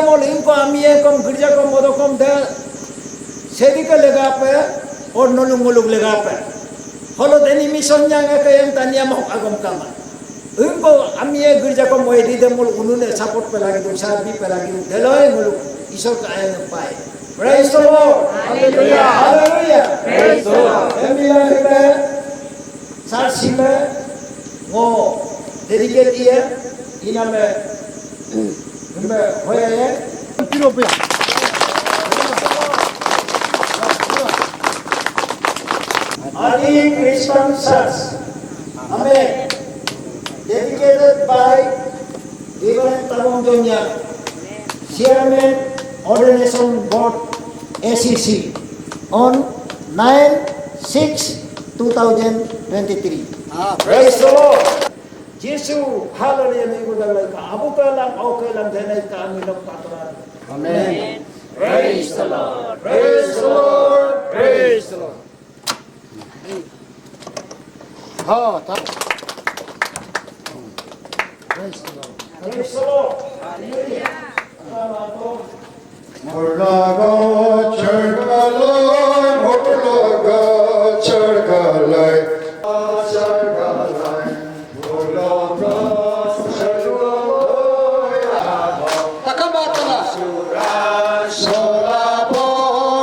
mol inko amie kom girja kom modo kom de sedika lega pe or nolung ngulung lega pe holo deni mission nyanga ke yang tania mau agam kama inko amie girja kom moy di de mol unune support pe lagi tu sabi pe lagi deloy ngulung isor ka ayang pai. Praise the Lord. Hallelujah. Hallelujah. Praise the Lord. Emilia kita saksi me ngo dedicate dia ina me hoya ye piro pe Adi Christian Church Amen dedicated by Reverend Talong Jonya Chairman Ordination Board ACC on 9/6/2023. Praise the Lord. Yesu hallelujah ni gudalay ka abu ka lang okay lang denay ka amilong paturan. Amen. Praise the Lord. Praise the Lord. Praise the Lord. Praise the Lord. Praise the Lord. Hallelujah. Murlaga chargalay, murlaga chargalay, chargalay, murlaga chargalay. Takamatala. Surah Solapo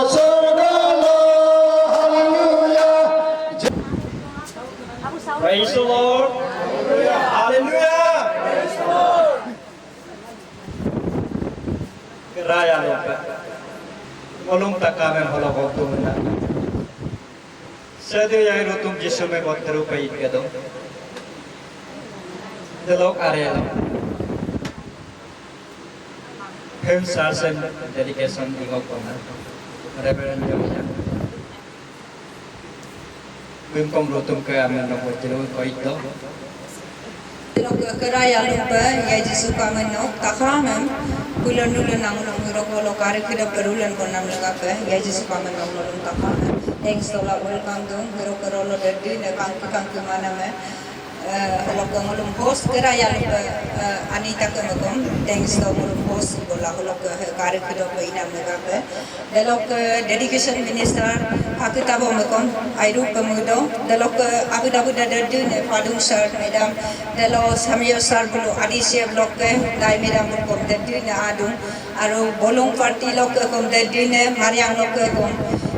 chargalay. Hallelujah. Praise the Lord. Hallelujah. Praise the Lord. Raya lupa. Olong takamen hola waktu mana. Sedih yang rutum Yesus me waktu rupa itu dong. Delok area. Hem sarsen dedication ingok kona. Reverend Jonya. Bimkom rutum ke amen nomor jeru koito. Delok keraya lupa ya Yesus kamen nok takamem. Bulan bulan nangulang hirok lo kari kita berulan konam legape ya Yesus kamen nok lo takam. Thanks to la welcome dong hirok lo dedi ne kangki mana me. Kalau ngulum host keraya lupa Anita kemekom. Thanks to ngulum host bola kalau kari kita inam legape. Delok dedication minister aku tahu mekom airu pemudo. Delok aku tahu dedi ne padung sir madam. Delok samyo sir bulu adisya blok ke dai madam kom dedi ne adung. Aru bolong party lok kom dedi ne mariang lok kom.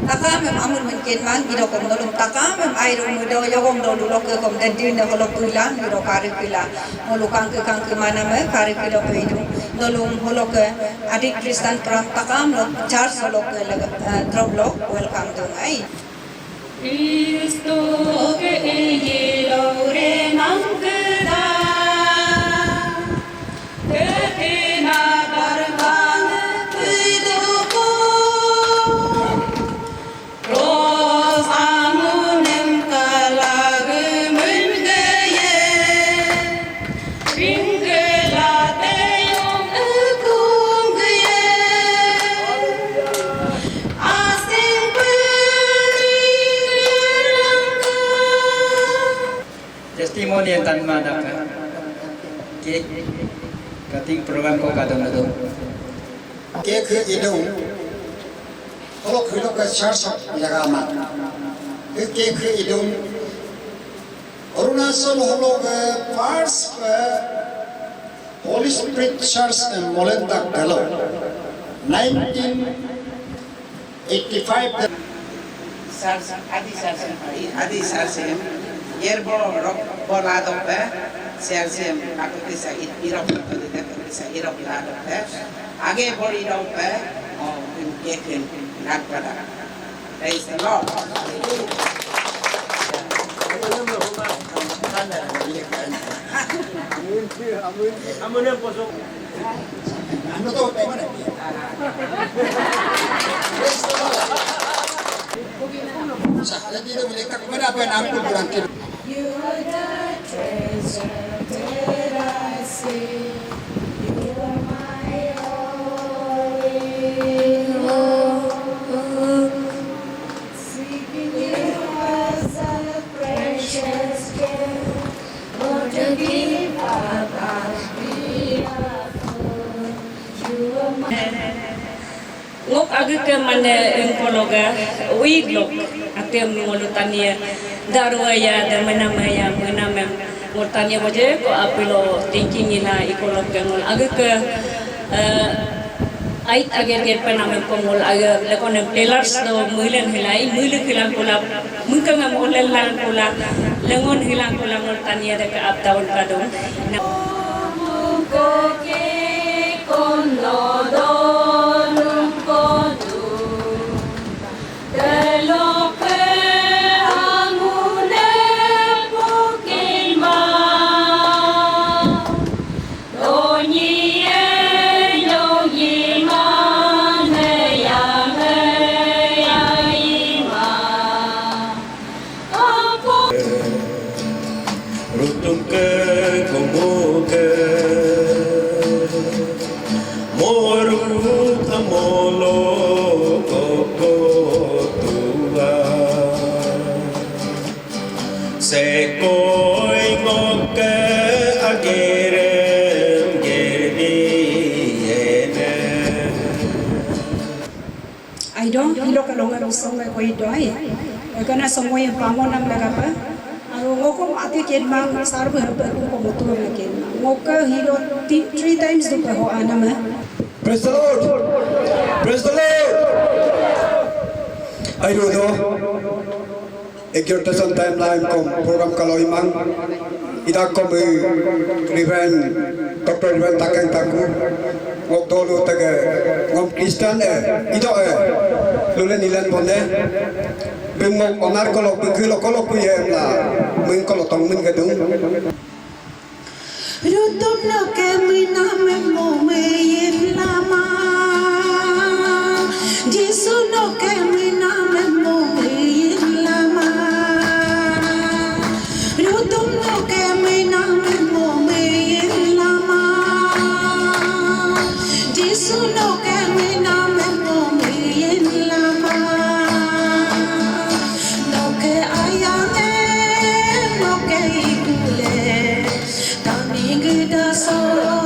Takam amul mungkin mang hidup kom dolong takam airu mudo yogong dolu lok kom dedi ne holok pulang hidup kari pila. Mulu kangke mana me kari pila hidup. Dolong holok adik Kristen pram takam lok charge holok drop lok welcome dong ai. Cristo ke yelore mangkeda kena darbang hidupo rosamunem kalag mulgaye ringelate yong akungye asing Testimoni yang tan mana kan? Kating program ko kadang nado. Ke idung. Kalau kita ke church jagaman. Ke idung. Arunachal holo ke first Holy Spirit Church in Molendak Dalo. 1985. Adi sarsen yerbo bola dope sarsen aku bisa irok itu bisa irok lah dope age bori dope oh yekin nak pada praise the Lord Amun yang posok. Ano to tayo na. Sa dito mereka kemana apa yang aku berangkat. You are the treasure that I see. You are my all in all. Seeking you as a precious gift. What a gift of God. You are my ngok agi ke mane engkologa uig lok atem ngolu tania darwaya da menamaya menamem ngotania waje ko apilo thinking ina ikolog ngol agi ke ait ager penamem pengol agi lekonem pillars do muilen hilai muilen hilang kula mungkin ngol lan kula lengon hilang kula ngol tania da ke ap tahun kadung Rutung ke komo ke moru tamolo koko tua sekoi ngoke agerem gedi ene ai đó khi đó cái lòng nó sống lại quay đói rồi cái nó sống quay vào món năm là gặp á rồi ngô có ăn tiêu chén mang sao rồi hợp cũng có một tuần là kén ngô cái khi đó 3 times được phải họ ăn năm á. Praise the Lord. Praise the Lord. Ay rudo, exhortation timeline kom program kalau imang, ida kom Reverend Dr. Reverend Takang Taku, ngok dulu taga ngom Kristen ida lulen ilan bonde, bengok onar kalau kalau punya lah, meng kalau tong meng gedung. Rutum no ke mina me mo me lama Jesu no ke mina me mo me lama Rutum no ke mina me mo me lama Jesu no ke mina me mo me lama No ke ayane no ke ikule Gida solo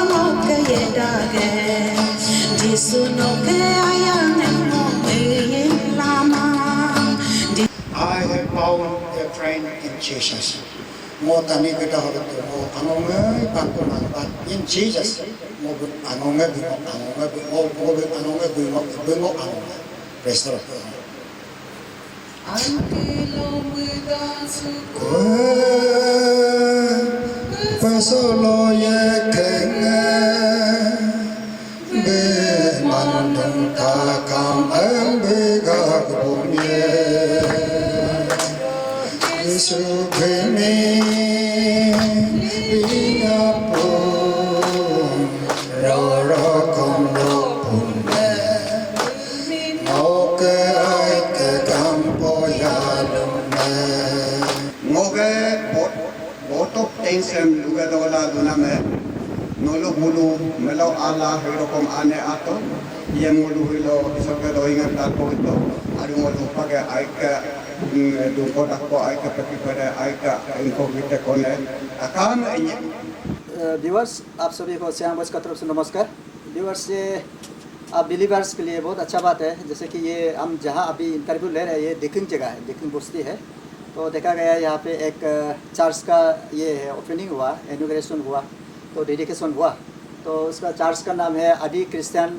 no ke yedage Jesu no ke ayane mo me lama I have found a friend in Jesus. Mo tani kita harus mo anonge pantuman but in Jesus mo anonge mo anonge. Praise the Lord. Pasolo ye kenga be mandong takam ambe gabunye Yesu kene biapo roro kondo punne Oke ai ke kampo ya lume Ngoge botok tensem luga dola duname nolo bulu melo ala hero kom ane ato ye mulu hilo soga doingan tapo ito adu mulu page aika du kota ko aika peki pada aika info kita kone akam enye viewers आप सभी को श्याम बस का तरफ से नमस्कार viewers ये आप बिलीवर्स के लिए बहुत अच्छा बात है जैसे कि ये हम जहाँ अभी इंटरव्यू ले रहे हैं ये डिकिंग जगह है डिकिंग बस्ती है तो देखा गया यहाँ पे एक चर्च का ये है ओपनिंग हुआ इनॉग्रेशन हुआ तो डेडिकेशन हुआ तो उसका चर्च का नाम है आदि क्रिश्चियन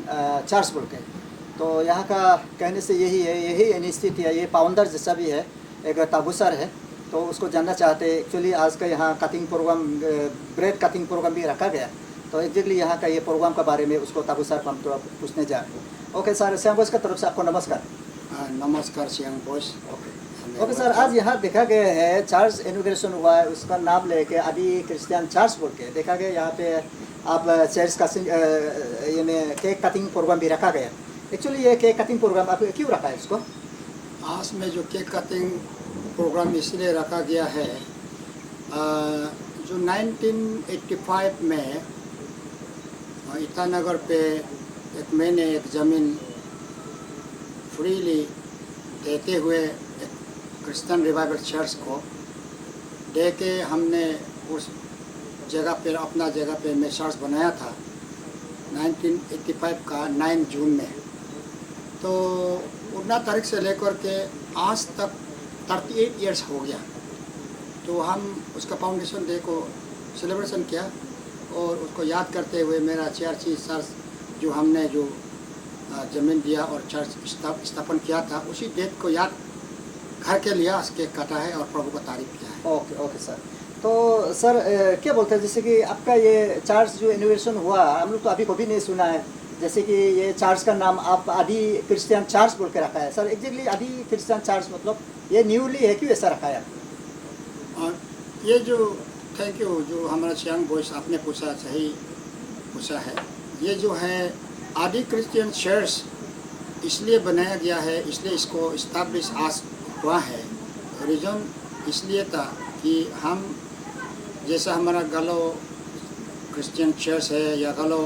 चर्च बोल के तो यहाँ का कहने से यही है यही इंस्टीट्यूट है ये फाउंडर जैसा भी है एक ताबूसर है तो उसको जानना चाहते हैं एक्चुअली आज का यहाँ cutting program bread cutting program भी रखा गया तो एग्जैक्टली यहाँ का ये प्रोग्राम के बारे में उसको ताबूसर हम तो पूछने जा रहे हैं ओके सर श्याम बोस की तरफ से आपको नमस्कार नमस्कार श्याम बोस ओके सर आज यहाँ देखा गया है चर्च इनॉग्रेशन हुआ है उसका नाम लेके आदि क्रिश्चियन चर्च बोल के देखा गया यहाँ पे आप चर्च का ये केक कटिंग प्रोग्राम भी रखा गया एक्चुअली ये केक कटिंग प्रोग्राम आप क्यों रखा है इसको आज में जो केक कटिंग प्रोग्राम इसलिए रखा गया है जो 1985 में ईटानगर पे मैंने एक ज़मीन फ्रीली देते हुए क्रिश्चियन रिवाइवल चर्च को दे के हमने उस जगह पर अपना जगह पे मैं चर्च बनाया था 1985 का 9 जून में तो 19 तारीख से लेकर के आज तक 38 ईयर्स हो गया। तो हम उसका फाउंडेशन डे को सेलिब्रेशन किया और उसको याद करते हुए मेरा चर्च चर्च जो हमने जो ज़मीन दिया और चर्च स्थापन किया था, उसी डेट को याद घर के लिए केक काटा है और प्रभु का तारीफ किया है। Okay okay sir. तो सर क्या बोलते हैं, जैसे कि आपका ये चर्च जो इनोवेशन हुआ, हम लोग तो अभी कभी नहीं सुना है। जैसे कि ये चर्च का नाम आप आदि क्रिश्चियन चर्च बोल के रखा है सर। एग्जैक्टली आदि क्रिश्चियन चर्च मतलब ये न्यूली है, क्यों ऐसा रखा है? ये जो थैंक यू, जो हमारा सियांग बॉयस आपने पूछा, सही पूछा है। ये जो है आदि क्रिश्चियन चर्च इसलिए बनाया गया है, इसलिए इसको इस्टेब्लिश आज हुआ है। रीज़न इसलिए था कि हम जैसा हमारा गलो क्रिश्चियन चर्च है या गलो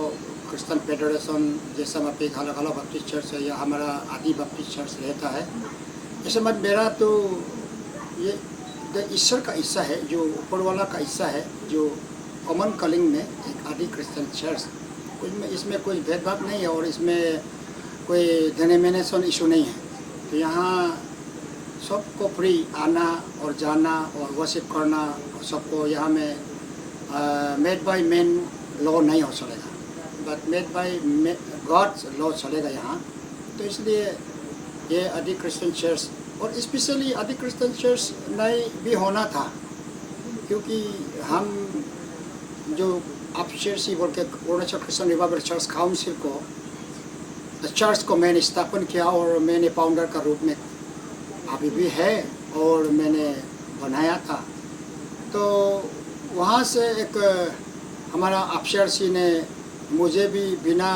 क्रिश्चियन फेडरेशन, जैसा मैं गलो बैप्टिस्ट चर्च है या हमारा आदि बैप्टिस्ट चर्च रहता है, जैसे मत मेरा तो ये ईश्वर का हिस्सा है, जो ऊपर वाला का हिस्सा है, जो कॉमन कलिंग में एक आदि क्रिश्चियन चर्च, इसमें कोई भेदभाव नहीं है और इसमें कोई डिनोमिनेशन इशू नहीं है। तो यहाँ सबको फ्री आना और जाना और वर्शिप करना, सबको यहाँ में मेड बाय मैन लॉ नहीं हो चलेगा, but made by God's law चलेगा यहाँ। तो इसलिए ये आदि क्रिश्चियन चर्च, और स्पेशली आदि क्रिश्चियन चर्च नहीं भी होना था, क्योंकि हम जो आप चर्च बोल के Arunachal Christian revival church council को चर्च को मैंने स्थापन किया और मैंने फाउंडर का रूप में अभी भी है और मैंने बनाया था। तो वहाँ से एक हमारा अफसर ने मुझे भी बिना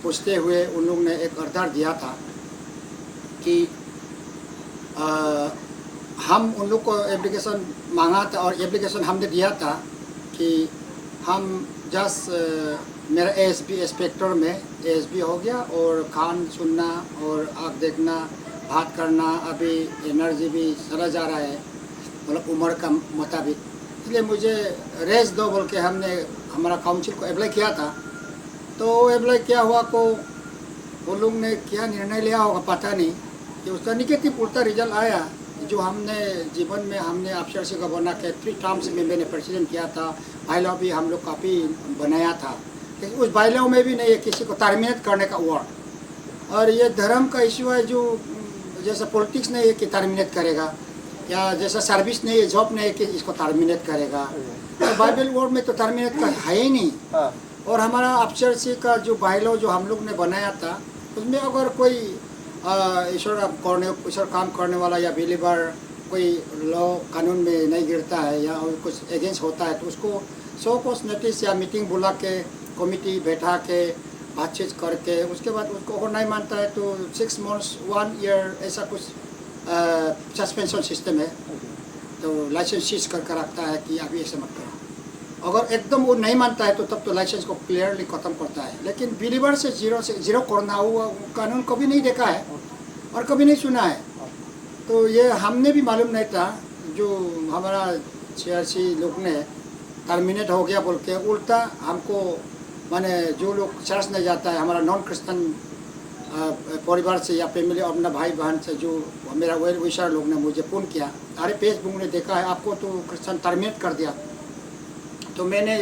पूछते हुए उन लोग ने एक ऑर्डर दिया था कि हम उन लोग को एप्लीकेशन मांगा था और एप्लीकेशन हमने दिया था कि हम जस्ट मेरा ASB इंस्पेक्टर में ASB हो गया और खान सुनना और आँख देखना, बात करना, अभी एनर्जी भी चला जा रहा है मतलब उम्र का मुताबिक, इसलिए मुझे रेस दो बोल के हमने हमारा काउंसिल को अप्लाई किया था। तो अप्लाई किया हुआ को वो लोग ने क्या निर्णय लिया होगा पता नहीं, कि उसका निगेटिव उल्टा रिजल्ट आया। जो हमने जीवन में हमने अफसर को बना के 3 टर्म्स में मैंने प्रेसिडेंट किया था, बाइलॉ भी हम लोग काफ़ी बनाया था, लेकिन उस बाइलॉ में भी नहीं है किसी को टर्मिनेट करने का वर्ड। और ये धर्म का इशू है, जो जैसा पॉलिटिक्स नहीं है कि टर्मिनेट करेगा, या जैसा सर्विस नहीं है, जॉब नहीं है कि इसको टर्मिनेट करेगा। तो बाइबल वर्ड में तो टर्मिनेट का है ही नहीं। और हमारा अफसर का जो बाइलॉ जो हम लोग ने बनाया था, उसमें अगर कोई ईश्वर काम करने वाला या बिलीवर कोई लॉ कानून में नहीं गिरता है या कुछ अगेंस्ट होता है, तो उसको 100 पोस्ट नोटिस या मीटिंग बुला के कमिटी बैठा के बातचीत करके उसके बाद उसको अगर नहीं मानता है तो 6 months 1 year ऐसा कुछ सस्पेंशन सिस्टम है। तो लाइसेंस सीज करके रखता है कि अभी ऐसे मत करो। अगर एकदम वो नहीं मानता है तो तब तो लाइसेंस को क्लियरली ख़त्म करता है। लेकिन बिलीवर से जीरो करना हुआ कानून कभी नहीं देखा है और कभी नहीं सुना है। तो ये हमने भी मालूम नहीं था। जो हमारा CRC लोग ने टर्मिनेट हो गया बोल के उल्टा हमको, माने जो लोग चर्च नहीं जाता है, हमारा नॉन क्रिश्चियन परिवार से या फैमिली अपना भाई बहन से जो मेरा वेल विशर लोग ने मुझे फ़ोन किया, अरे फेसबुक ने देखा है आपको तो क्रिश्चियन टर्मिनेट कर दिया। तो मैंने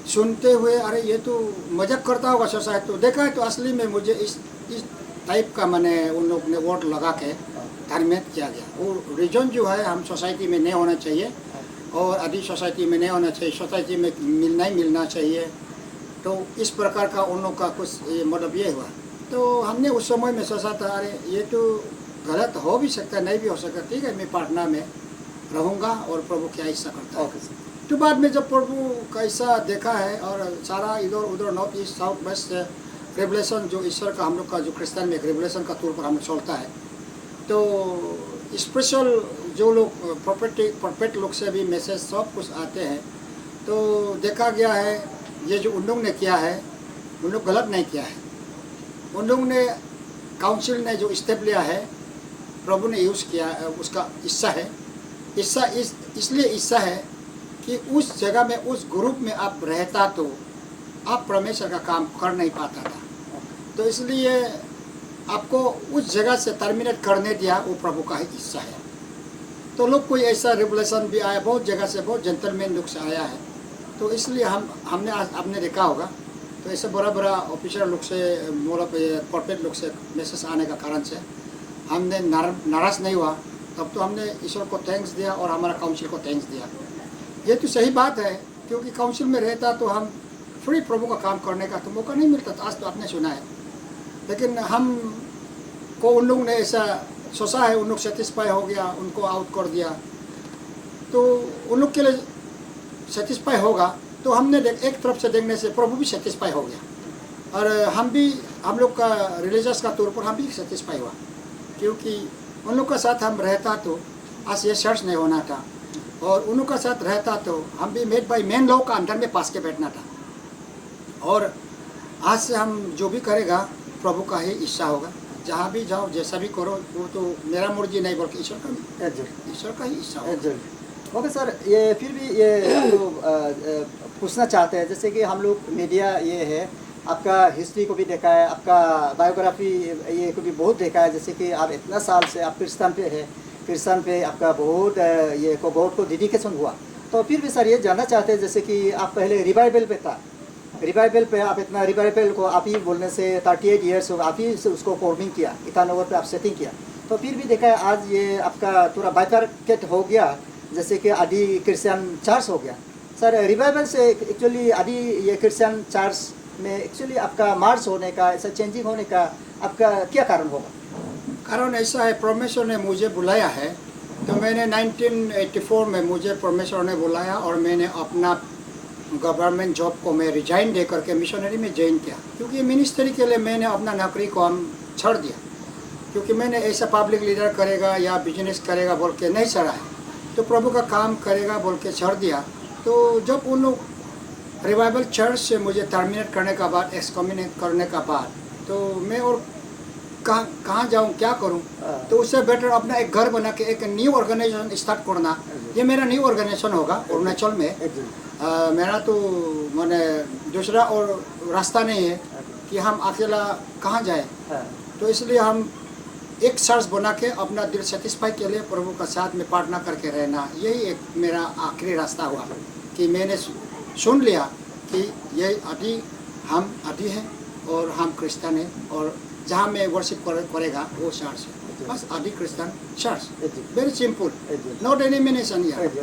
सुनते हुए अरे ये तो मजाक करता होगा सोसाइटी, तो देखा है तो असली में मुझे इस टाइप का मैंने उन लोग ने वोट लगा के टर्मिनेट किया गया। वो रीजन जो है हम सोसाइटी में नहीं होना चाहिए और आदि सोसाइटी में नहीं होना चाहिए, सोसाइटी में मिलना चाहिए। तो इस प्रकार का उन लोग का कुछ मतलब ये हुआ। तो हमने उस समय में सोचा था अरे ये तो गलत हो भी सकता है, नहीं भी हो सकता, ठीक है मैं प्रार्थना में रहूँगा और प्रभु क्या हिस्सा करता है। तो बाद में जब प्रभु कैसा देखा है और सारा इधर उधर north east south west revelation जो ईश्वर का हम लोग का जो क्रिश्चियन में एक रेवलेशन का तौर पर हम लोग चलता है, तो स्पेशल जो लोग प्रोफेट लोग से भी मैसेज सब कुछ आते हैं। तो देखा गया है ये जो उन लोग ने किया है उन लोग गलत नहीं किया है। उन लोग ने काउंसिल ने जो स्टेप लिया है प्रभु ने यूज़ किया, उसका हिस्सा है। हिस्सा इसलिए हिस्सा है कि उस जगह में उस ग्रुप में आप रहता तो आप परमेश्वर का काम कर नहीं पाता था। तो इसलिए आपको उस जगह से टर्मिनेट करने दिया, वो प्रभु का ही इच्छा है। तो लोग कोई ऐसा रेवलेशन भी आया, बहुत जगह से, बहुत जेंटलमैन लोग से आया है। तो इसलिए हमने आपने देखा होगा, तो ऐसे बड़ा ऑफिसर लोग से, मतलब कॉर्पोरेट लोग से मैसेज आने का कारण से हमने नाराज़ नहीं हुआ। तब तो हमने ईश्वर को थैंक्स दिया और हमारा काउंसिल को थैंक्स दिया। ये तो सही बात है, क्योंकि काउंसिल में रहता तो हम फ्री प्रभु का काम करने का तो मौका नहीं मिलता था। आज तो आपने सुना है, लेकिन हम को उन लोग ने ऐसा सोचा है, उन लोग सेटिस्फाई हो गया, उनको आउट कर दिया, तो उन लोग के लिए सेटिस्फाई होगा। तो हमने एक तरफ से देखने से प्रभु भी सेटिस्फाई हो गया, और हम लोग का रिलीजियस का तौर पर हम भी सेटिस्फाई हुआ, क्योंकि उन लोग का साथ हम रहता तो आज ये चर्च नहीं होना था, और उन लोग का साथ रहता तो हम भी मेड बाई मेन लोग का अंदर में पास के बैठना था। और आज से हम जो भी करेगा प्रभु का ही इच्छा होगा। जहाँ भी जाओ, जैसा भी करो, वो तो मेरा मर्जी नहीं बल्कि ईश्वर का ही इच्छा होगा। ओके सर, ये फिर भी ये हम लोग पूछना चाहते हैं, जैसे कि हम लोग मीडिया ये है, आपका हिस्ट्री को भी देखा है, आपका बायोग्राफी ये को भी बहुत देखा है, जैसे कि आप इतना साल से आप क्रिश्चियन पे है, क्रिश्चियन पे आपका बहुत ये को गॉड को डेडिकेशन हुआ। तो फिर भी सर ये जानना चाहते हैं, जैसे कि आप पहले रिवाइवल पे था, रिवाइवल पे आप इतना रिवाइवल को आप ही बोलने से 38 ईयर्स आप ही से उसको फॉर्मिंग किया, ईटानगर पे आप सेटिंग किया। तो फिर भी देखा है आज ये आपका थोड़ा बाइफरकेट हो गया, जैसे कि आदि क्रिश्चियन चर्च हो गया। सर रिवाइवल से एक्चुअली आदि ये क्रिश्चियन चर्च में एक्चुअली आपका मार्च होने का, ऐसा चेंजिंग होने का आपका क्या कारण होगा? कारण ऐसा है, परमेश्वर ने मुझे बुलाया है। तो मैंने 1984 में मुझे परमेश्वर ने बुलाया, और मैंने अपना गवर्नमेंट जॉब को मैं रिजाइन दे करके मिशनरी में ज्वाइन किया, क्योंकि मिनिस्ट्री के लिए मैंने अपना नौकरी को हम छोड़ दिया, क्योंकि मैंने ऐसा पब्लिक लीडर करेगा या बिजनेस करेगा बोल के नहीं चढ़ा है, तो प्रभु का काम करेगा बोल के छोड़ दिया। तो जब उन लोग रिवाइवल चर्च से मुझे टर्मिनेट करने का बाद, एक्सकम्युनिकेट करने का बाद, तो मैं और कहाँ जाऊँ, क्या करूँ? तो उससे बेटर अपना एक घर बना के एक न्यू ऑर्गेनाइजेशन स्टार्ट करना। ये मेरा न्यू ऑर्गेनाइजेशन होगा अरुणाचल में। मेरा तो मैंने दूसरा और रास्ता नहीं है कि हम अकेला कहाँ जाए। तो इसलिए हम एक चर्च बना के अपना दिल सेटिस्फाई के लिए प्रभु का साथ में प्रार्थना करके रहना, यही एक मेरा आखिरी रास्ता हुआ कि मैंने सुन लिया कि ये हम आदि हैं और हम क्रिश्चियन हैं, और जहाँ मैं वर्शिप करेगा वो चर्च है, बस Adi Christian church. Very simple, no denomination यार।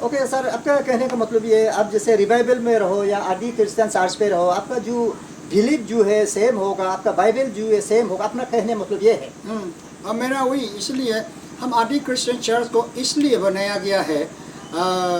ओके सर, आपका कहने का मतलब ये, आप जैसे रिवाइवल में रहो या आदि क्रिश्चियन चर्च पे रहो, आपका जो बिलीव जो है सेम होगा, आपका बाइबल जो है सेम होगा, अपना कहने मतलब ये है। और मेरा वही, इसलिए हम आदि क्रिश्चियन चर्च को इसलिए बनाया गया है,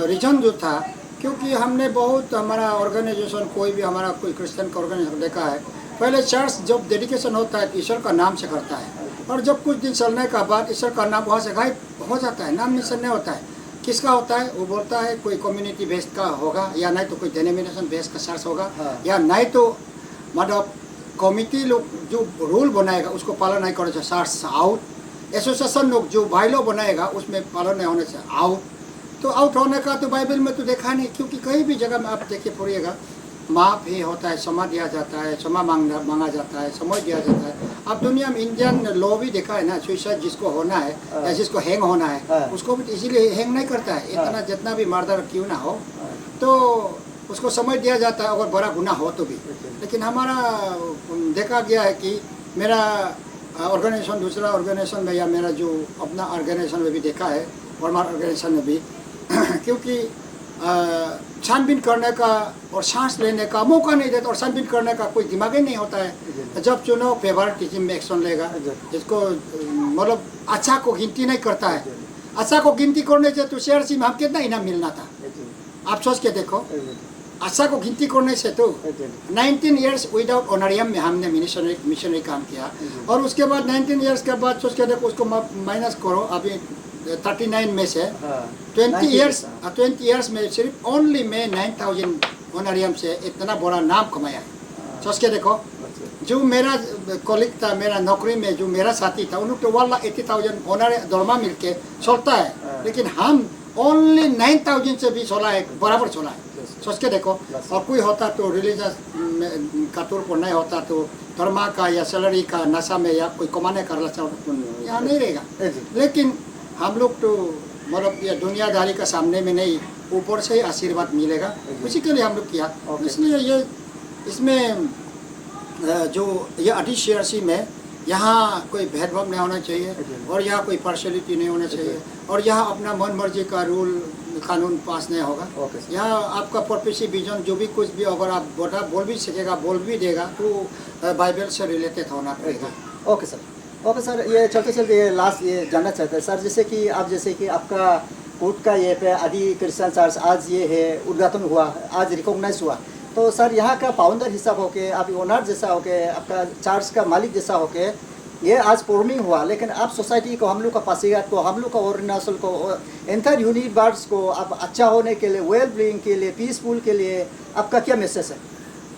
रीजन जो था, क्योंकि हमने बहुत हमारा ऑर्गेनाइजेशन, कोई भी हमारा कोई क्रिश्चियन का ऑर्गेनाइजेशन देखा है, पहले चर्च जब डेडिकेशन होता है तो ईश्वर का नाम से करता है, और जब कुछ दिन चलने का बाद ईश्वर का नाम वहाँ से गायब हो जाता है, नाम निशान नहीं होता है। किसका होता है? वो बोलता है कोई कम्युनिटी बेस्ड का होगा, या नहीं तो कोई डेनोमिनेशन बेस्ड का चर्च होगा, या नहीं तो मतलब कमिटी लोग जो रूल बनाएगा उसको पालन नहीं करने से चर्च आउट, एसोसिएशन लोग जो बाइलॉ बनाएगा उसमें पालन नहीं होने से आउट। तो आउट होने का तो बाइबल में तो देखा नहीं, क्योंकि कहीं भी जगह में आप देखिए पढ़िएगा, माफ ही होता है, क्षमा दिया जाता है, क्षमा मांगा जाता है, समय दिया जाता है। अब दुनिया में इंडियन लॉ भी देखा है ना, सुसाइड जिसको होना है या जिसको हैंग होना है, उसको भी इसीलिए हैंग नहीं करता है, इतना जितना भी मर्डर क्यों ना हो, तो उसको समय दिया जाता है अगर बड़ा गुनाह हो तो भी। लेकिन हमारा देखा गया है कि मेरा ऑर्गेनाइजेशन दूसरा ऑर्गेनाइजेशन में, या मेरा जो अपना ऑर्गेनाइजेशन में भी देखा है, और हमारा ऑर्गेनाइजेशन में भी क्योंकि छानबीन करने का और सांस लेने का मौका नहीं देता, और छानबीन करने का कोई दिमाग ही नहीं होता है। जब चुनाव फेवरेटिज्म में एक्शन लेगा, जिसको मतलब अच्छा को गिनती नहीं करता है, अच्छा को गिनती करने से तो CRC में हम कितना इनाम मिलना था, आप सोच के देखो। अच्छा को गिनती करने से तो 19 ईयर्स विदाउट ऑनरियम में हमने मिशनरी काम किया, और उसके बाद 19 ईयर्स के बाद सोच के देखो, उसको माइनस करो, अभी 39 में से 20 ईयर्स में सिर्फ ओनली मैं 9,000 ऑनरियम से इतना बड़ा नाम कमाया। सोच के देखो, जो मेरा कॉलिग था, मेरा नौकरी में जो मेरा साथी था, उन लोग तो 1,80,000 ऑनर दरमा मिल के चलता है, लेकिन हम ओनली 9,000 से भी चला है, बराबर चला है। सोच के देखो। और कोई होता तो रिलीजियस का तौर पर नहीं होता तो धर्म का या सैलरी का नशा में या कोई कमाने का लालच तो यहाँ नहीं रहेगा। लेकिन हम लोग तो मतलब ये दुनियादारी का सामने में नहीं, ऊपर से ही आशीर्वाद मिलेगा, उसी के लिए हम लोग किया। इसलिए ये इसमें जो ये ADCRC में यहाँ कोई भेदभाव नहीं होना चाहिए और यहाँ कोई पार्शलिटी नहीं होना चाहिए और यहाँ अपना मन मर्जी का रूल कानून पास नहीं होगा। यहाँ आपका पर्पस विजन जो भी कुछ भी अगर आप बोल भी सकेगा, बोल भी देगा तो बाइबल से रिलेटेड होना पड़ेगा। ओके सर, ये चलते चलते ये लास्ट ये जानना चाहते हैं सर, जैसे कि आपका कोर्ट का ये पे आदि क्रिश्चियन चर्च आज ये है उद्घाटन हुआ, आज रिकॉग्नाइज हुआ, तो सर यहाँ का फाउंडर हिसाब होके, आप ओनर जैसा होके, आपका चर्च का मालिक जैसा होके ये आज परफॉर्मिंग हुआ, लेकिन आप सोसाइटी को, हम लोग का पासीघाट को, हम लोग का अरुणाचल को, एंटायर यूनिवर्स को आप अच्छा होने के लिए, वेल बीइंग के लिए, पीसफुल के लिए आपका क्या मैसेज है?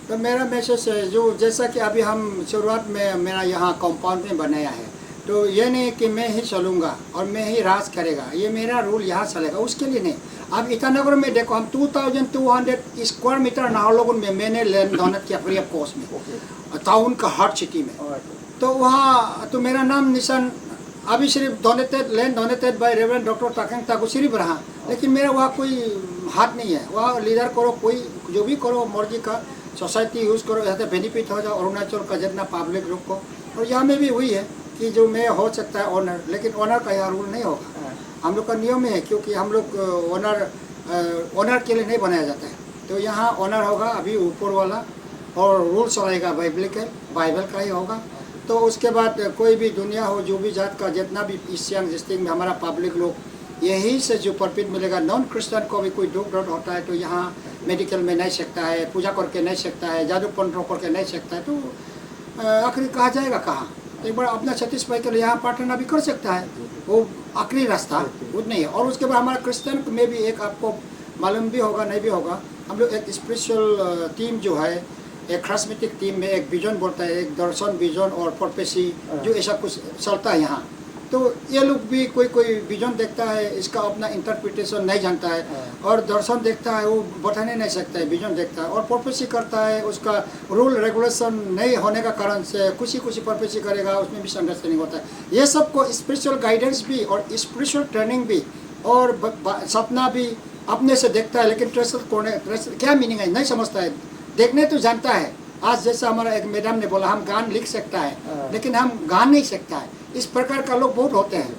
तो मेरा मैसेज है जो जैसा कि अभी हम शुरुआत में मेरा यहाँ कंपाउंड में बनाया है, तो ये नहीं कि मैं ही चलूँगा और मैं ही राज करेगा, ये मेरा रूल यहाँ चलेगा, उसके लिए नहीं। अब ईटानगर में देखो, हम 2200 स्क्वायर मीटर नाहरलगुन में मैंने लैंड डोनेट किया फ्री ऑफ कॉस्ट में, टाउन का हार्ट सिटी में। तो वहाँ तो मेरा नाम निशान अभी सिर्फ land donated by reverend doctor Takang Taku सिर्फ रहा, लेकिन मेरा वहाँ कोई हाथ नहीं है। वहाँ लीडर करो, कोई जो भी करो मर्जी का, सोसाइटी यूज़ करो, यहाँ से बेनिफिट हो जाओ अरुणाचल का जितना पब्लिक लोग को। और यहाँ में भी वही है कि जो मैं हो सकता है ओनर, लेकिन ओनर का यहाँ रूल नहीं होगा। हम लोग का नियम है, क्योंकि हम लोग ओनर के लिए नहीं बनाया जाता है। तो यहाँ ओनर होगा अभी ऊपर वाला, और रूल चलेगा बाइबल का ही होगा। तो उसके बाद कोई भी दुनिया हो, जो भी जात का जितना भी ईस्ट सियांग डिस्ट्रिक्ट में हमारा पब्लिक लोग यही से जो प्रॉफिट मिलेगा। नॉन क्रिश्चियन को भी कोई दुख दर्द होता है तो यहाँ मेडिकल में नहीं सकता है, पूजा करके नहीं सकता है, जादू पंट्रो करके नहीं सकता है, तो आखिर कहा जाएगा कहाँ? एक बार अपना सेटिस्फाई के लिए यहाँ प्रार्थना भी कर सकता है, वो आखिरी रास्ता वो नहीं है। और उसके बाद हमारा क्रिश्चियन में भी एक आपको मालूम भी होगा नहीं भी होगा, हम लोग एक स्पिरिचुअल टीम जो है, एक ख्रिस्मेटिक टीम में एक विजन बोलता है, एक दर्शन विजन और प्रोफेसी जो ऐसा कुछ चलता है यहाँ। तो ये लोग भी कोई विजन देखता है, इसका अपना इंटरप्रिटेशन नहीं जानता है, और दर्शन देखता है वो बताने नहीं सकता है, विजन देखता है, और प्रोफेसी करता है, उसका रूल रेगुलेशन नहीं होने का कारण से कुछ ही प्रोफेसी करेगा, उसमें भी अंडरस्टैंडिंग होता है। ये सबको स्पिरिचुअल गाइडेंस भी और स्पिरिचुअल ट्रेनिंग भी और सपना भी अपने से देखता है, लेकिन ट्रेस क्या मीनिंग है नहीं समझता है। देखने तो जानता है, आज जैसा हमारा एक मैडम ने बोला, हम गान लिख सकता है लेकिन हम गा नहीं सकता है, इस प्रकार का लोग बहुत होते हैं।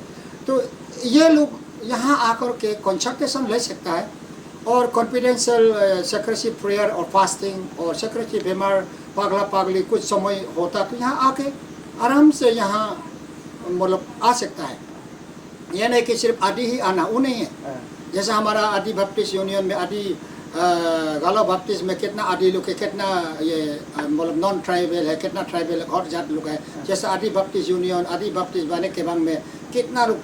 तो ये लोग यहाँ आकर के कंसल्टेशन ले सकता है, और कॉन्फिडेंशियल सेक्रेसी प्रेयर और फास्टिंग और सेक्रेसी बीमार पागला पागली कुछ समय होता तो यहाँ आके आराम से यहाँ मतलब आ सकता है। यह नहीं कि सिर्फ आदि ही आना, वो नहीं है। जैसा हमारा आदि बैप्टिस्ट यूनियन में आदि गालो बैप्टिस्ट में कितना आदि लोग है, कितना ये मतलब नॉन ट्राइबल है, कितना ट्राइबल हर जात लोग है। जैसा आदि बैप्टिस्ट यूनियन, आदि बैप्टिस्ट बाने के बांग में कितना लोग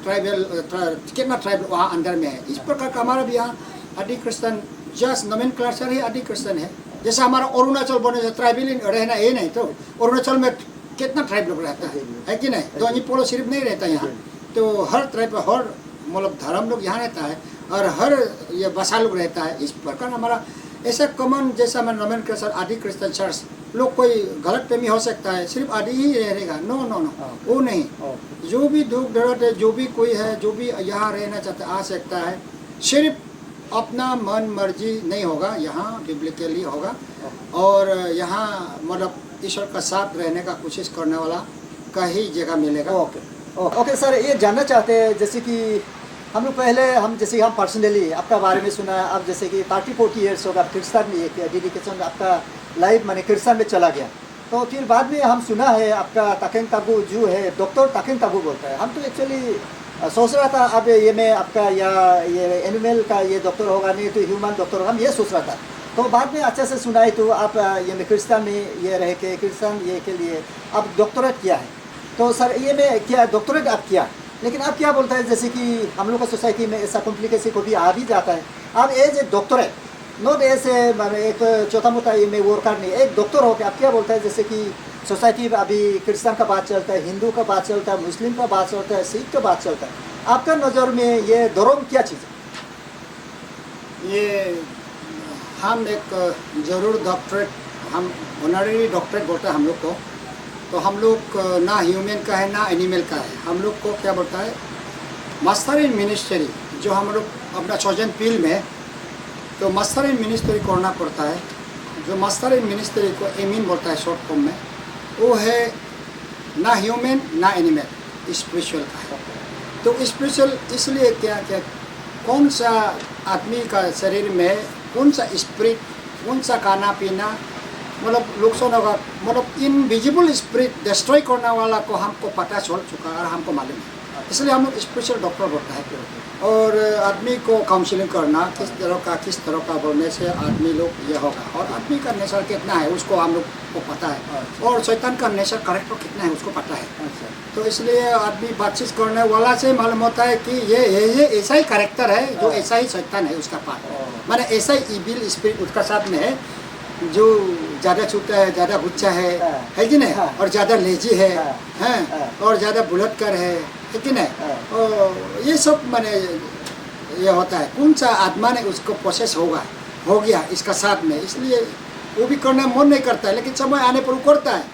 कितना ट्राइबल वहाँ अंदर में है। इस प्रकार का हमारा भी यहाँ आदि क्रिश्चियन जस्ट नोमेनक्लेचर ही आदि क्रिश्चियन है। जैसा हमारा अरुणाचल बने ट्राइबल रहना ये नहीं, तो अरुणाचल में कितना ट्राइब लोग रहता है कि नहीं? तो पोलो सिर्फ नहीं रहता यहाँ, तो हर ट्राइब हर मतलब धर्म लोग यहाँ रहता है, और हर ये बसा लोग रहता है। इस प्रकार हमारा ऐसा कॉमन, जैसा हमारा नोमेनक्लेचर आदि क्रिश्चियन चर्च, लोग कोई गलत प्रेमी हो सकता है सिर्फ आदि ही रहेगा, नो वो नहीं। जो भी दुख दर्द है, जो भी कोई है, जो भी यहाँ रहना चाहता आ सकता है, सिर्फ अपना मन मर्जी नहीं होगा, यहाँ बिब्लिकली होगा, और यहाँ मतलब ईश्वर का साथ रहने का कोशिश करने वाला का ही जगह मिलेगा। ओके सर, ये जानना चाहते हैं जैसे कि हम लोग पहले जैसे हम पर्सनली आपका बारे में सुना है, आप जैसे कि 30-40 ईयर्स होगा क्रिश्चियन में एक डेडिकेशन आपका लाइफ माने क्रिश्चियन में चला गया, तो फिर बाद में हम सुना है आपका ताकेंग ताबू जो है डॉक्टर ताकेंग ताबू बोलता है। हम तो एक्चुअली सोच रहा था अब ये में आपका या ये एनिमल का ये डॉक्टर होगा, नहीं तो ह्यूमन डॉक्टर होगा, हम ये सोच रहा था। तो बाद में अच्छा से सुनाई तो आप ये क्रिश्चियन में ये रह के क्रिश्चियन ये के लिए आप डॉक्टरेट किया है। तो सर ये में क्या डॉक्टरेट आप किया, लेकिन आप क्या बोलता है जैसे कि हम लोग का सोसाइटी में ऐसा कॉम्प्लिकेशन को भी आ भी जाता है, आप एज ए डॉक्टर है, नॉट ऐसे एक छोटा मोटा ये में वर्कर नहीं, एक डॉक्टर हो के आप क्या बोलता है जैसे कि सोसाइटी में अभी क्रिश्चियन का बात चलता है, हिंदू का बात चलता है, मुस्लिम का बात चलता है, सिख का बात चलता है, आपका नज़र में ये धर्म क्या चीज़ है? ये हम एक ज़रूर डॉक्टरेट, हम ऑनररी डॉक्टरेट बोलते हैं हम लोग को। तो हम लोग ना ह्यूमन का है ना एनिमल का है, हम लोग को क्या बोलता है मास्टर इन मिनिस्ट्री। जो हम लोग अपना चोजन फील्ड में तो मास्टर इन मिनिस्ट्री करना पड़ता है। जो मास्टर इन मिनिस्ट्री को एमीन बोलता है शॉर्ट फॉर्म में, वो है ना ह्यूमन ना एनिमल, स्पिरिचुअल का है। तो स्पिरिचुअल इसलिए क्या क्या कौन सा आदमी का शरीर में कौन सा स्पिरिट, कौन सा खाना पीना, मतलब लोगों का मतलब इनविजिबल स्पिरिट डिस्ट्रॉय करने वाला को हमको पता चल चुका और हमको मालूम है, इसलिए हम लोग स्पिरिचुअल डॉक्टर बोलते हैं। और आदमी को काउंसलिंग करना किस तरह का बोलने से आदमी लोग ये होगा, और आदमी का नेचर कितना है उसको हम लोग को पता है, और शैतान का नेचर करेक्टर कितना है उसको पता है। तो इसलिए आदमी बातचीत करने वाला से मालूम होता है कि ये ऐसा ही करेक्टर है, जो ऐसा ही शैतान है उसका पार्ट, माने ऐसा ही इविल स्पिरिट उसका साथ में है, जो ज़्यादा छूटा है, ज़्यादा गुच्छा है कि नहीं, और ज़्यादा लेजी है, हैं, और ज़्यादा बुलटकर है कि नहीं। और ये सब माने ये होता है कौन सा आत्मा ने उसको प्रोसेस हो गया इसका साथ में, इसलिए वो भी करने मन नहीं करता है, लेकिन समय आने पर वो करता है।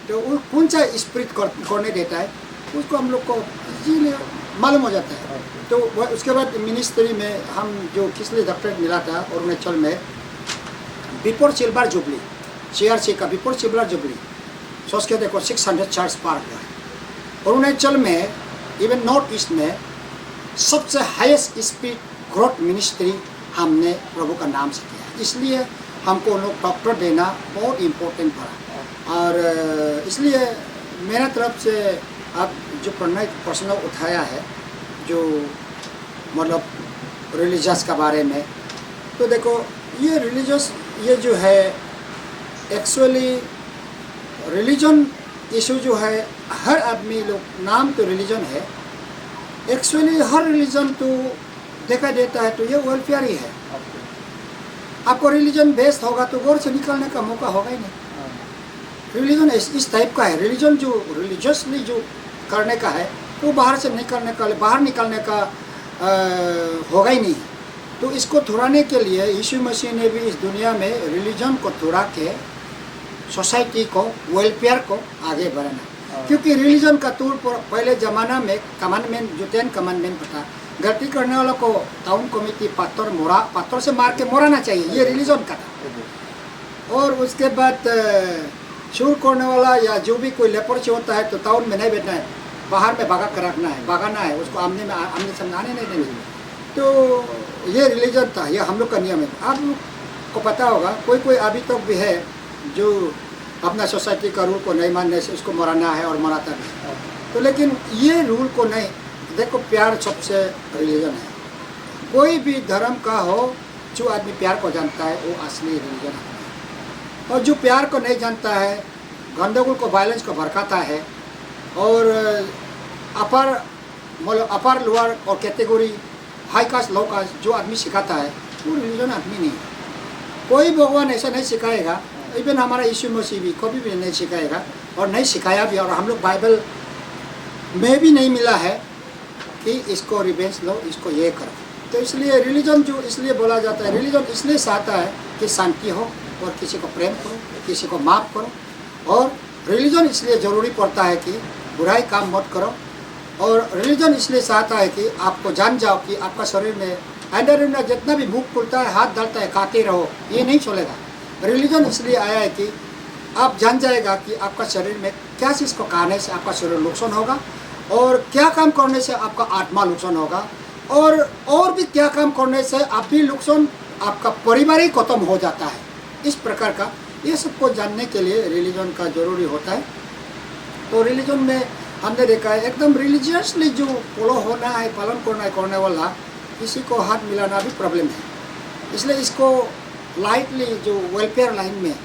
तो वो कौन सा स्पिरिट करने देता है उसको हम लोग को इजीली मालूम हो जाता है। तो उसके बाद मिनिस्ट्री में हम जो किसलिए डॉक्टरेट मिला था अरुणाचल में, बिफोर सिल्वर जुबली, CRC का बिफोर सिल्वर जुबली, सोच के देखो 600 चर्च पार हुआ है अरुणाचल में। इवन नॉर्थ ईस्ट में सबसे हाईएस्ट स्पीड ग्रोथ मिनिस्ट्री हमने प्रभु का नाम से किया, इसलिए हमको उन लोग डॉक्टर देना बहुत इम्पोर्टेंट पड़ा। और इसलिए मेरा तरफ से आप जो प्रश्न उठाया है जो मतलब रिलीजियस का बारे में, तो देखो ये रिलीजियस ये जो है एक्चुअली रिलीजन इशू जो है, हर आदमी लोग नाम तो रिलीजन है, एक्चुअली हर रिलीजन तो देखा देता है तो ये वेलफेयर ही है। आपको रिलीजन बेस्ड होगा तो गौर से निकलने का मौका होगा ही नहीं। रिलीजन इस टाइप का है, रिलीजन जो रिलीजियसली जो करने का है वो बाहर से बाहर निकलने का होगा ही नहीं। तो इसको थोड़ाने के लिए यीशु मसीह ने भी इस दुनिया में रिलीजन को थोड़ा के सोसाइटी को वेलफेयर को आगे बढ़ाना, क्योंकि रिलीजन का तौर पर पहले ज़माना में कमांडमेंट जो 10 कमांडमेंट था, गलती करने वालों को टाउन कमेटी पत्थर से मार के मराना चाहिए, ये रिलीजन का था। और उसके बाद चोर करने वाला या जो भी कोई लेपर्सी होता है तो टाउन में नहीं बैठना है, बाहर में भगा कर रखना है, भगाना है उसको, आमने सामने नहीं देंगे। तो ये रिलीजन था, ये हम लोग का नियम है। आप लोग को पता होगा कोई अभी तक भी है जो अपना सोसाइटी का रूल को नहीं मानने से उसको मराना है और मराता नहीं। तो लेकिन ये रूल को नहीं, देखो प्यार सबसे रिलीजन है, कोई भी धर्म का हो, जो आदमी प्यार को जानता है वो असली रिलीजन है। और जो प्यार को नहीं जानता है, गंदगुल को वायलेंस को भड़काता है, और अपर लोअर और कैटेगरी हाई कास्ट लो कास्ट जो आदमी सिखाता है वो रिलीजन आदमी नहीं है। कोई भगवान ऐसा नहीं सिखाएगा, इवन हमारा यीशु मसीह भी कभी भी नहीं सिखाएगा और नहीं सिखाया भी, और हम लोग बाइबल में भी नहीं मिला है कि इसको रिवेंज लो, इसको ये करो। तो इसलिए रिलीजन जो इसलिए बोला जाता है, रिलीजन इसलिए चाहता है कि शांति हो और किसी को प्रेम करो, किसी को माफ़ करो। और रिलीजन इसलिए ज़रूरी पड़ता है कि बुराई काम मत करो, और रिलीजन इसलिए चाहता है कि आपको जान जाओ कि आपका शरीर में अंदर जितना भी मुख खुलता है, हाथ डालता है, खाते रहो, ये नहीं चलेगा। रिलीजन इसलिए आया है कि आप जान जाएगा कि आपका शरीर में क्या चीज़ को खाने से आपका शरीर नुकसान होगा, और क्या काम करने से आपका आत्मा नुकसान होगा, और भी क्या काम करने से आप भी नुकसान, आपका परिवार ही खत्म हो जाता है। इस प्रकार का ये सबको जानने के लिए रिलीजन का ज़रूरी होता है। तो रिलीजन में हमने देखा है एकदम रिलीजियसली जो फॉलो होना है, पालन करने वाला, किसी को हाथ मिलाना भी प्रॉब्लम है। इसलिए इसको लाइटली जो वेलफेयर लाइन में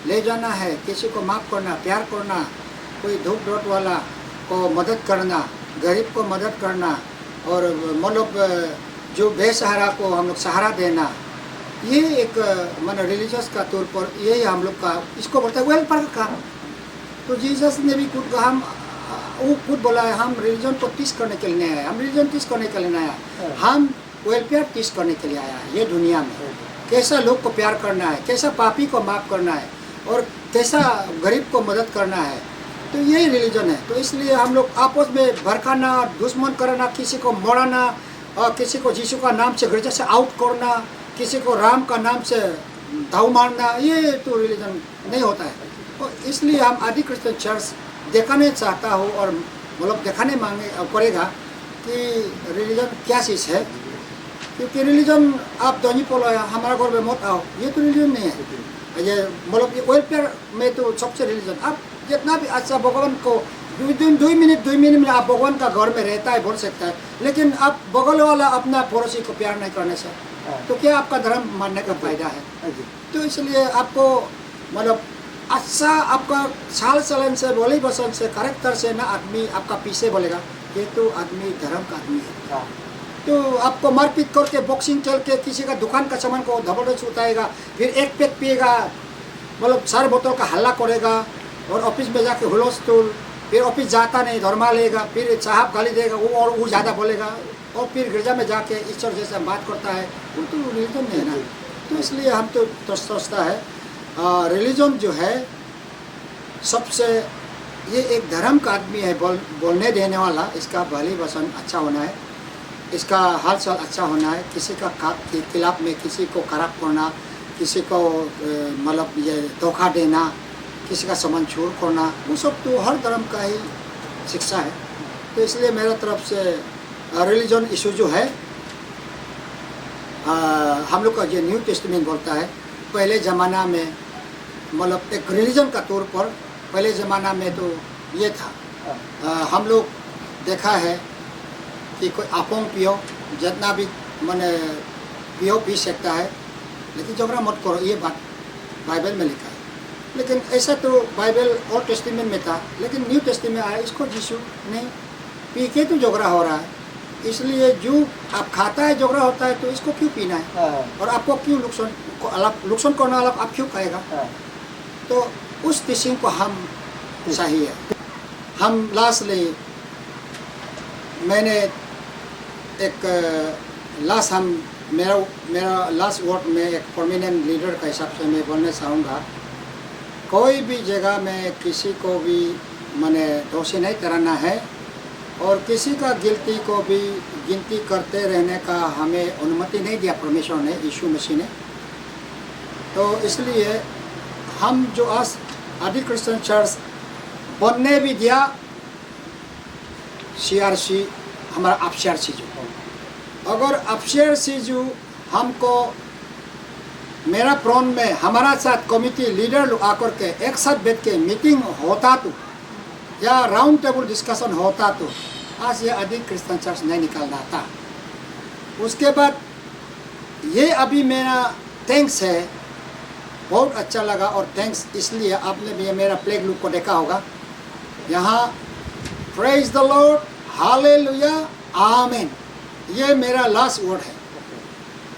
ले जाना है, किसी को माफ़ करना, प्यार करना, कोई धूप डॉट वाला को मदद करना, गरीब को मदद करना, और मतलब जो बेसहारा को हम लोग सहारा देना, ये एक मानो रिलीजियस का तौर पर ये हम लोग का इसको बोलते हैं वेलफेयर का काम। तो जीसस ने भी खुद बोला है, हम रिलीजन को टीच करने के लिए नहीं आया, हम रिलीजन टीच करने के लिए नहीं आया, हम वेलफेयर टीच करने के लिए आया है ये दुनिया में। कैसा लोग को प्यार करना है, कैसा पापी को माफ़ करना है और कैसा गरीब को मदद करना है। तो यही रिलीजन है। तो इसलिए हम लोग आपस में भड़काना, दुश्मन करना, किसी को मराना और किसी को यीशु का नाम से गिरजा से आउट करना, किसी को राम का नाम से धाव मारना, ये तो रिलीजन नहीं होता है। तो इसलिए हम आदि क्रिश्चियन चर्च दिखाने चाहता हूँ और मतलब दिखाने मांगे पड़ेगा कि रिलीजन क्या चीज़ है। क्योंकि रिलीजन आप दोनी पोलो हमारा घर में मत आओ, ये तो रिलीजन नहीं है। ये मतलब ये वेलफेयर में तो सबसे रिलीजन आप जितना भी अच्छा भगवान को 2 मिनट में आप भगवान का घर में रहता है बोल सकता है, लेकिन आप बगल वाला अपना पड़ोसी को प्यार नहीं करने से तो क्या आपका धर्म मानने का फायदा है। तो इसलिए आपको मतलब अच्छा आपका चाल चलन से, बोली बसन से, कैरेक्टर से ना आदमी आपका पीछे बोलेगा ये तो आदमी धर्म का आदमी है। तो आपको मारपीट करके बॉक्सिंग चल के किसी का दुकान का सामान को धबड़े उठाएगा, फिर एक पैक पिएगा, मतलब 4 बोतल का हल्ला करेगा और ऑफिस में जाके हुलस्थुल, फिर ऑफिस जाता नहीं, धर्मा लेगा, फिर साहब गाली देगा वो और वो ज़्यादा बोलेगा और फिर गिरजा में जाके ईश्वर जैसे बात करता है, वो तो रिलीजन नहीं है ना। तो इसलिए हम तो सोचता है रिलीजन जो है सबसे ये एक धर्म का आदमी है, बोलने देने वाला, इसका भली वसन अच्छा होना है, इसका हाल चाल अच्छा होना है, किसी का खिलाफ में किसी को खराब करना, किसी को मतलब ये धोखा देना, किसी का सामान चोर करना, वो सब तो हर धर्म का ही शिक्षा है। तो इसलिए मेरा तरफ से रिलीजन इशू जो है हम लोग का जो न्यू टेस्टामेंट बोलता है, पहले ज़माना में मतलब एक रिलीजन का तौर पर पहले ज़माना में तो ये था। हम लोग देखा है कि कोई आपोंग पियो जितना भी मैंने पियो पी सकता है, लेकिन झगड़ा मत करो, ये बात बाइबल में लिखा है। लेकिन ऐसा तो बाइबल ओल्ड टेस्टामेंट में था, लेकिन न्यू टेस्टामेंट में आया, इसको यीशु नहीं पी के तो झगड़ा हो रहा है, इसलिए जो आप खाता है झगड़ा होता है, तो इसको क्यों पीना है और आपको क्यों नुकसान करना वाला आप क्यों खाएगा। तो उस टीचिंग को हम चाहिए। हम लास्टली मैंने एक लास्ट हम मेरा लास्ट वर्ड में एक प्रोमिनेंट लीडर का हिसाब से मैं बोलना चाहूँगा, कोई भी जगह में किसी को भी मैंने दोषी नहीं ठहराना है और किसी का गिल्टी को भी गिनती करते रहने का हमें अनुमति नहीं दिया परमेश्वर ने, यीशु मसीह ने। तो इसलिए हम जो आज आदि क्रिश्चियन चर्च बनने भी दिया, CRC हमारा अफसर सीजू, अगर अफसर सीजू हमको मेरा प्रोन में हमारा साथ कमिटी लीडर लोग आकर के एक साथ बैठ के मीटिंग होता तो या राउंड टेबल डिस्कशन होता तो आज ये आदि क्रिश्चियन चर्च नहीं निकलना था। उसके बाद ये अभी मेरा थैंक्स है, बहुत अच्छा लगा और थैंक्स इसलिए आपने भी मेरा प्लेग लुक को देखा होगा, यहाँ प्रेज द लॉर्ड, हालेलुया, आमीन, ये मेरा लास्ट वर्ड है।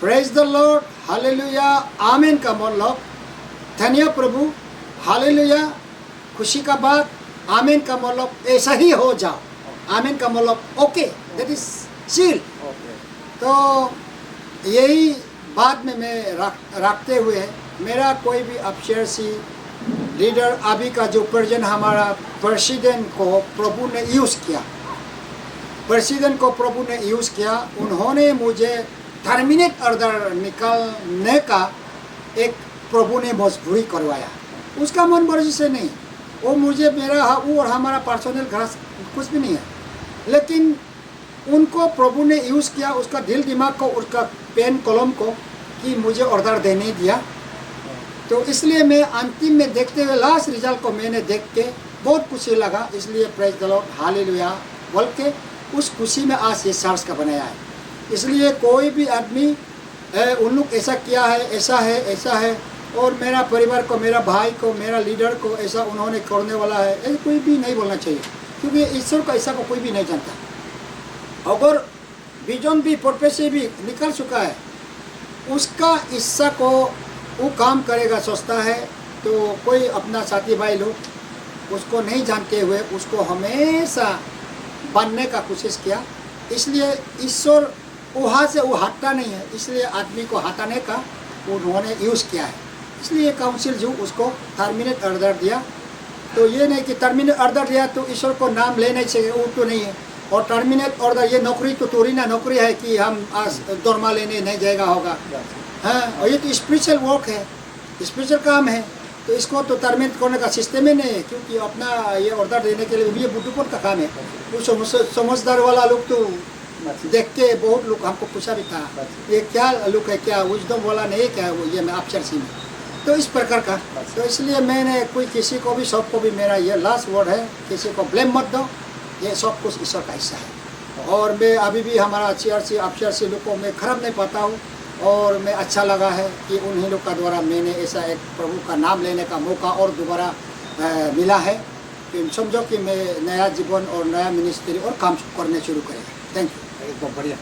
प्रेज द लॉर्ड, हालेलुया, आमीन का मतलब धन्य प्रभु, हालेलुया खुशी का बात, आमीन का मतलब ऐसा ही हो जाओ, आमीन का मतलब ओके, दैट इज सील। तो यही बात में मैं रखते हुए मेरा कोई भी अफसरसी लीडर अभी का जो प्रेजेंट हमारा प्रेसिडेंट को प्रभु ने यूज़ किया, प्रेसिडेंट को प्रभु ने यूज़ किया, उन्होंने मुझे टर्मिनेट ऑर्डर निकालने का एक प्रभु ने मजबूरी करवाया, उसका मन मर्जी से नहीं, वो मुझे मेरा वो और हमारा पर्सनल घास कुछ भी नहीं है, लेकिन उनको प्रभु ने यूज़ किया, उसका दिल दिमाग को, उसका पेन कलम को कि मुझे ऑर्डर देने दिया। तो इसलिए मैं अंतिम में देखते हुए लास्ट रिजल्ट को मैंने देख के बहुत खुशी लगा, इसलिए प्रेज द लॉर्ड, हालेलुया बोल के उस खुशी में आज ये चर्च का बनाया है। इसलिए कोई भी आदमी उन लोग ऐसा किया है, ऐसा है, ऐसा है और मेरा परिवार को, मेरा भाई को, मेरा लीडर को ऐसा उन्होंने करने वाला है, ऐसा कोई भी नहीं बोलना चाहिए, क्योंकि ईश्वर का ऐसा को कोई भी नहीं जानता। अगर विजन भी पर्पस से भी निकल चुका है, उसका इच्छा को वो काम करेगा सोचता है, तो कोई अपना साथी भाई लोग उसको नहीं जानते हुए उसको हमेशा बनने का कोशिश किया। इसलिए ईश्वर वहाँ से वो हटता नहीं है, इसलिए आदमी को हटाने का उन्होंने यूज़ किया है, इसलिए काउंसिल जो उसको टर्मिनेट ऑर्डर दिया। तो ये नहीं कि टर्मिनेट ऑर्डर दिया तो ईश्वर को नाम लेना चाहिए, वो तो नहीं है। और टर्मिनेट ऑर्डर ये नौकरी तो थोड़ी ना नौकरी है कि हम आज दौरमा लेने नहीं जाएगा होगा, हाँ। और ये तो स्पिरिचुअल वर्क है, स्पिरिचुअल काम है, तो इसको तो टर्मिनेट करने का सिस्टम ही नहीं है, क्योंकि अपना ये ऑर्डर देने के लिए ये बुद्धूपन का काम है। वो समझदार वाला लोग तो देख के बहुत लोग हमको पूछा भी था ये क्या लुक है, क्या विजडम वाला नहीं क्या वो ये मैं अफसरसी में, तो इस प्रकार का। तो इसलिए मैंने कोई किसी को भी सबको भी मेरा ये लास्ट वर्ड है, किसी को ब्लेम मत दो, ये सब कुछ ईश्वर का हिस्सा है। और मैं अभी भी हमारा CRC अफसरसी लोग को मैं खराब नहीं पाता हूँ, और मैं अच्छा लगा है कि उन्हीं लोग का द्वारा मैंने ऐसा एक प्रभु का नाम लेने का मौका और दोबारा मिला है, कि समझो कि मैं नया जीवन और नया मिनिस्ट्री और काम करने शुरू करें। Thank you. एकदम बढ़िया।